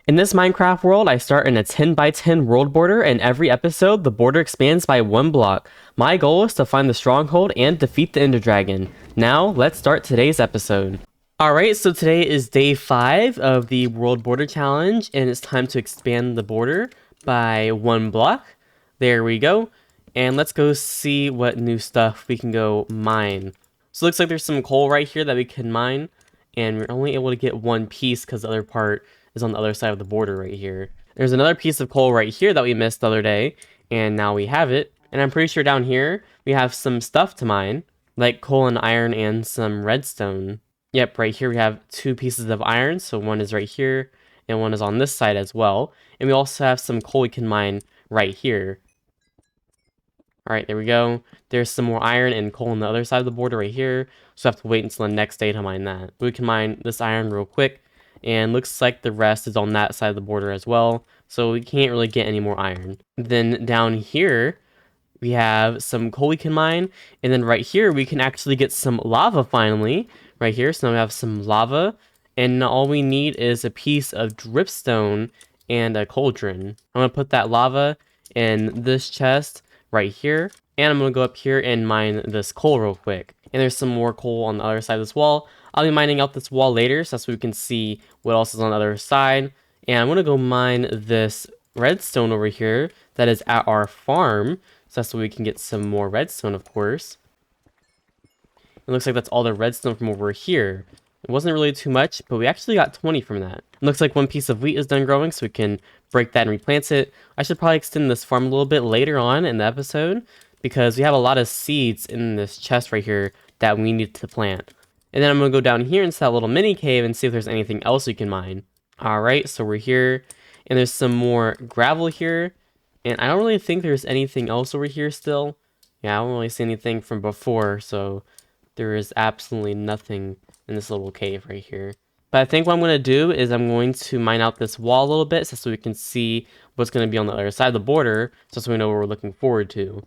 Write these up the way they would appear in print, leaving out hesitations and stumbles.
In this Minecraft world, I start in a 10 by 10 world border, and every episode, the border expands by one block. My goal is to find the stronghold and defeat the Ender Dragon. Now, let's start today's episode. Alright, so today is day 5 of the World Border Challenge, and it's time to expand the border by one block. There we go. And let's go see what new stuff we can go mine. So it looks like there's some coal right here that we can mine, and we're only able to get one piece because the other part is on the other side of the border right here. There's another piece of coal right here that we missed the other day, and now we have it. And I'm pretty sure down here we have some stuff to mine, like coal and iron and some redstone. Yep, right here we have 2 pieces of iron, so one is right here, and one is on this side as well. And we also have some coal we can mine right here. Alright, there we go. There's some more iron and coal on the other side of the border right here, so I have to wait until the next day to mine that. We can mine this iron real quick, and looks like the rest is on that side of the border as well, so we can't really get any more iron. Then down here, we have some coal we can mine, and then right here we can actually get some lava finally, right here. So now we have some lava, and now all we need is a piece of dripstone and a cauldron. I'm gonna put that lava in this chest right here, and I'm gonna go up here and mine this coal real quick. And there's some more coal on the other side of this wall. I'll be mining out this wall later, so we can see what else is on the other side. And I'm gonna go mine this redstone over here that is at our farm, so that's so we can get some more redstone, of course. It looks like that's all the redstone from over here. It wasn't really too much, but we actually got 20 from that. It looks like one piece of wheat is done growing, so we can break that and replant it. I should probably extend this farm a little bit later on in the episode, because we have a lot of seeds in this chest right here that we need to plant. And then I'm going to go down here into that little mini cave and see if there's anything else we can mine. Alright, so we're here, and there's some more gravel here. And I don't really think there's anything else over here still. Yeah, I don't really see anything from before, so there is absolutely nothing in this little cave right here. But I think what I'm going to do is I'm going to mine out this wall a little bit so we can see what's going to be on the other side of the border, so we know what we're looking forward to.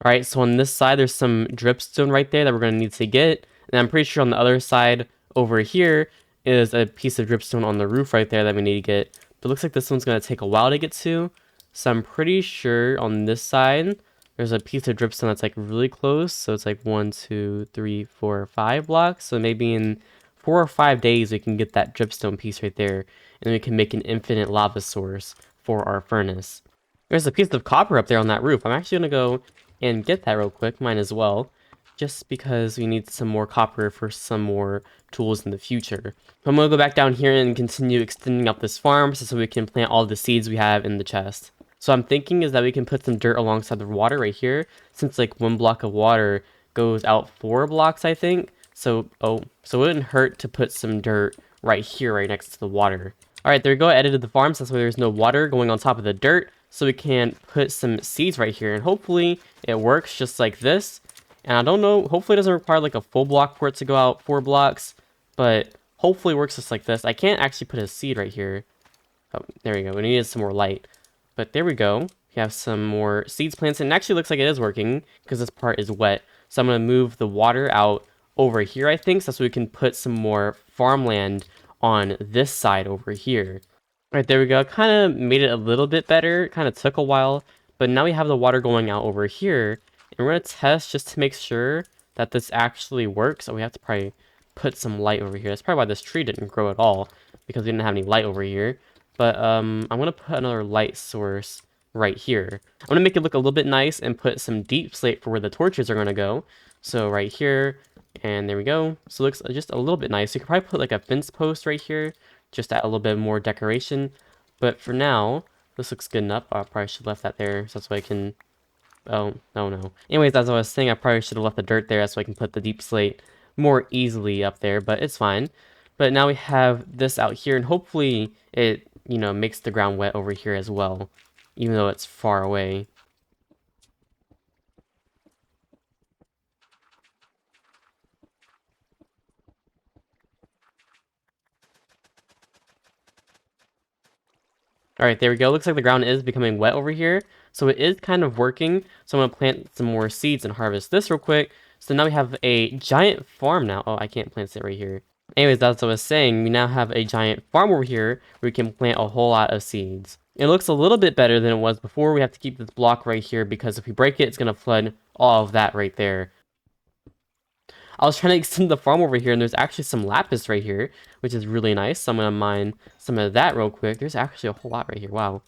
Alright, so on this side there's some dripstone right there that we're going to need to get. And I'm pretty sure on the other side over here is a piece of dripstone on the roof right there that we need to get. But it looks like this one's going to take a while to get to. So I'm pretty sure on this side there's a piece of dripstone that's like really close. So it's like 1, 2, 3, 4, 5 blocks. So maybe in 4 or 5 days we can get that dripstone piece right there. And then we can make an infinite lava source for our furnace. There's a piece of copper up there on that roof. I'm actually going to go and get that real quick, mine as well, just because we need some more copper for some more tools in the future. I'm going to go back down here and continue extending up this farm so we can plant all the seeds we have in the chest. So I'm thinking is that we can put some dirt alongside the water right here, since like 1 block of water goes out 4 blocks, I think. So it wouldn't hurt to put some dirt right here, right next to the water. Alright, there we go, I edited the farm, so that's why there's no water going on top of the dirt. So we can put some seeds right here, and hopefully it works just like this. And I don't know, hopefully it doesn't require like a full block for it to go out 4 blocks, but hopefully it works just like this. I can't actually put a seed right here. Oh, there we go, we needed some more light. But there we go, we have some more seeds planted, and it actually looks like it is working, because this part is wet. So I'm going to move the water out over here, I think, so we can put some more farmland on this side over here. Alright, there we go. Kind of made it a little bit better. Kind of took a while, but now we have the water going out over here. And we're going to test just to make sure that this actually works. So we have to probably put some light over here. That's probably why this tree didn't grow at all, because we didn't have any light over here. But I'm going to put another light source right here. I'm going to make it look a little bit nice and put some deep slate for where the torches are going to go. So right here, and there we go. So it looks just a little bit nice. You could probably put like a fence post right here, just add a little bit more decoration. But for now, this looks good enough. I probably should have left that there, so that's why I can... Oh, no. Anyways, as I was saying, I probably should have left the dirt there so I can put the deep slate more easily up there, but it's fine. But now we have this out here, and hopefully it, makes the ground wet over here as well, even though it's far away. Alright, there we go. Looks like the ground is becoming wet over here. So it is kind of working. So I'm going to plant some more seeds and harvest this real quick So now we have a giant farm now. Oh, I can't plant it right here. Anyways, that's what I was saying. We now have a giant farm over here where we can plant a whole lot of seeds. It looks a little bit better than it was before. We have to keep this block right here because if we break it, it's going to flood all of that right there. I was trying to extend the farm over here, and there's actually some lapis right here, which is really nice. So I'm going to mine some of that real quick. There's actually a whole lot right here. Wow.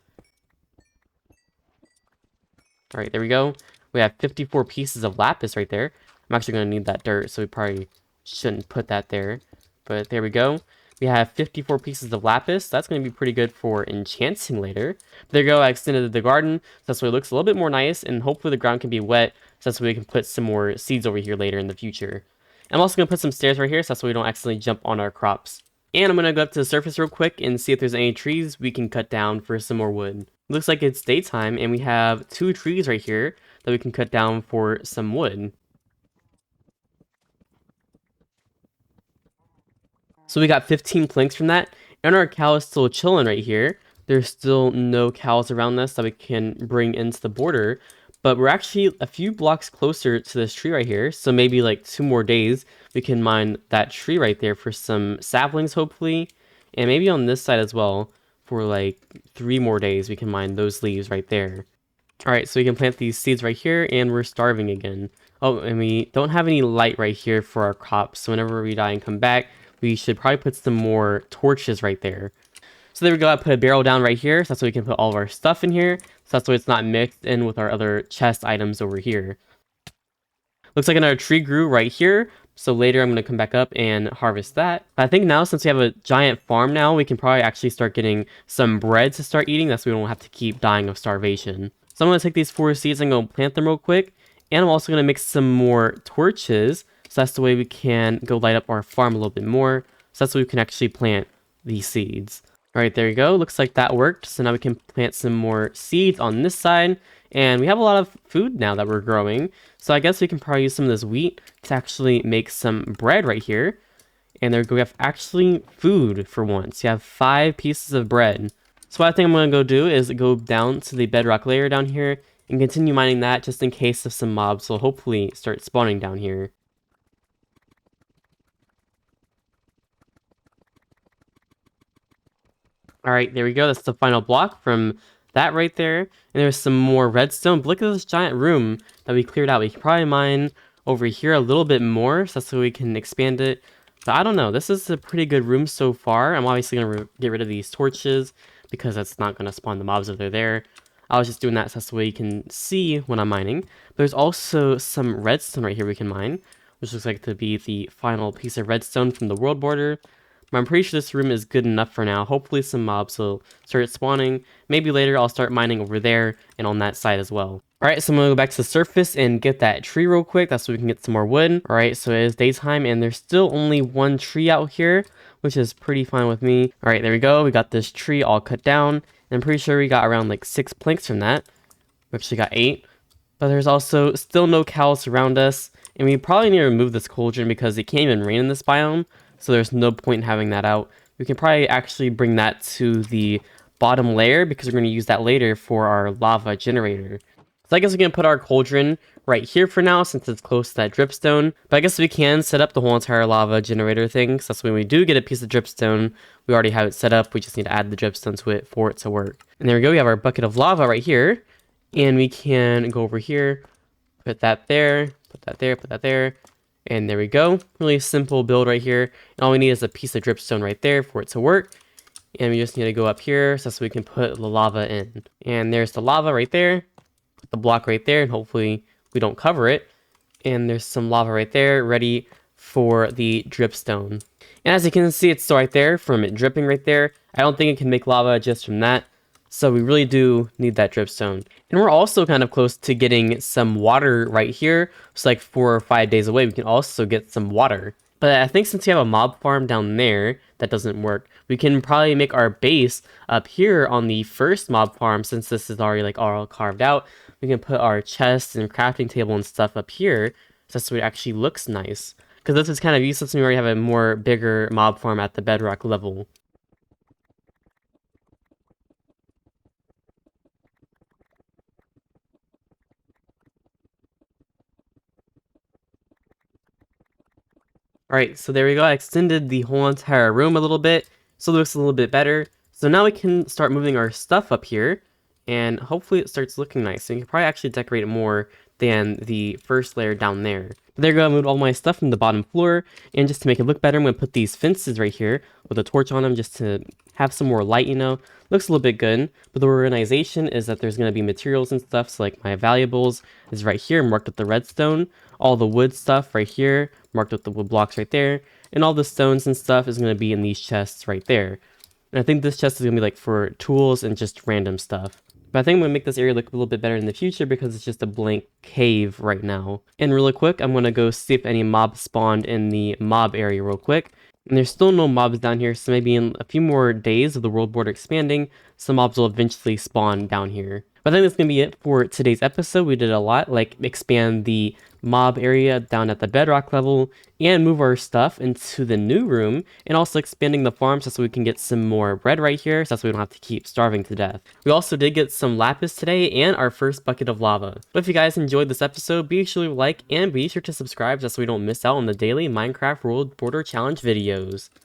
All right, there we go. We have 54 pieces of lapis right there. I'm actually going to need that dirt, so we probably shouldn't put that there. But there we go. We have 54 pieces of lapis. That's going to be pretty good for enchanting later. There you go. I extended the garden, so that's why it looks a little bit more nice, and hopefully the ground can be wet, so that's why we can put some more seeds over here later in the future. I'm also going to put some stairs right here, so that's why we don't accidentally jump on our crops. And I'm going to go up to the surface real quick and see if there's any trees we can cut down for some more wood. Looks like it's daytime, and we have 2 trees right here that we can cut down for some wood. So we got 15 planks from that, and our cow is still chilling right here. There's still no cows around us that we can bring into the border, but we're actually a few blocks closer to this tree right here, so maybe like 2 more days we can mine that tree right there for some saplings hopefully, and maybe on this side as well for like 3 more days we can mine those leaves right there. Alright, so we can plant these seeds right here, and we're starving again. Oh, and we don't have any light right here for our crops, so whenever we die and come back, we should probably put some more torches right there. So there we go, I put a barrel down right here, so that's so we can put all of our stuff in here, so that's why it's not mixed in with our other chest items over here. Looks like another tree grew right here, so later I'm going to come back up and harvest that. I think now, since we have a giant farm now, we can probably actually start getting some bread to start eating, that's so we don't have to keep dying of starvation. So I'm going to take these 4 seeds and go plant them real quick, and I'm also going to mix some more torches, so that's the way we can go light up our farm a little bit more, so that's so we can actually plant these seeds. Alright, there you go. Looks like that worked. So now we can plant some more seeds on this side. And we have a lot of food now that we're growing. So I guess we can probably use some of this wheat to actually make some bread right here. And there we go. We have actually food for once. You have 5 pieces of bread. So what I think I'm going to go do is go down to the bedrock layer down here and continue mining that just in case of some mobs will hopefully start spawning down here. All right, there we go. That's the final block from that right there. And there's some more redstone. But look at this giant room that we cleared out. We can probably mine over here a little bit more, so that's so we can expand it. But I don't know. This is a pretty good room so far. I'm obviously going to get rid of these torches because that's not going to spawn the mobs if they're there. I was just doing that so that's the way you can see when I'm mining. But there's also some redstone right here we can mine, which looks like to be the final piece of redstone from the world border. But I'm pretty sure this room is good enough for now. Hopefully some mobs will start spawning. Maybe later I'll start mining over there and on that side as well. Alright, so I'm going to go back to the surface and get that tree real quick. That's so we can get some more wood. Alright, so it is daytime and there's still only 1 tree out here, which is pretty fine with me. Alright, there we go. We got this tree all cut down. And I'm pretty sure we got around like 6 planks from that. We actually got 8. But there's also still no cows around us. And we probably need to remove this cauldron because it can't even rain in this biome. So there's no point in having that out. We can probably actually bring that to the bottom layer because we're going to use that later for our lava generator. So I guess we can put our cauldron right here for now since it's close to that dripstone. But I guess we can set up the whole entire lava generator thing. So that's when we do get a piece of dripstone, we already have it set up. We just need to add the dripstone to it for it to work. And there we go. We have our bucket of lava right here. And we can go over here, put that there, put that there, put that there. And there we go. Really simple build right here. And all we need is a piece of dripstone right there for it to work. And we just need to go up here so we can put the lava in. And there's the lava right there. Put the block right there. And hopefully we don't cover it. And there's some lava right there ready for the dripstone. And as you can see, it's still right there from it dripping right there. I don't think it can make lava just from that. So we really do need that dripstone. And we're also kind of close to getting some water right here. It's like 4 or 5 days away. We can also get some water. But I think since we have a mob farm down there, that doesn't work. We can probably make our base up here on the first mob farm since this is already like all carved out. We can put our chests and crafting table and stuff up here. So that's what it actually looks nice. Because this is kind of useless when we already have a more bigger mob farm at the bedrock level. Alright, so there we go. I extended the whole entire room a little bit, so it looks a little bit better. So now we can start moving our stuff up here, and hopefully it starts looking nice. So you can probably actually decorate it more than the first layer down there. But there you go, I moved all my stuff from the bottom floor, and just to make it look better, I'm going to put these fences right here with a torch on them just to have some more light, you know. Looks a little bit good, but the organization is that there's going to be materials and stuff, so like my valuables is right here marked with the redstone, all the wood stuff right here marked with the wood blocks right there, and all the stones and stuff is going to be in these chests right there. And I think this chest is going to be like for tools and just random stuff. But I think I'm going to make this area look a little bit better in the future because it's just a blank cave right now. And really quick, I'm going to go see if any mobs spawned in the mob area real quick. And there's still no mobs down here, so maybe in a few more days of the world border expanding, some mobs will eventually spawn down here. But I think that's going to be it for today's episode. We did a lot, like expand the mob area down at the bedrock level, and move our stuff into the new room, and also expanding the farm so we can get some more bread right here, so we don't have to keep starving to death. We also did get some lapis today, and our first bucket of lava. But if you guys enjoyed this episode, be sure to like, and be sure to subscribe so we don't miss out on the daily Minecraft World Border Challenge videos.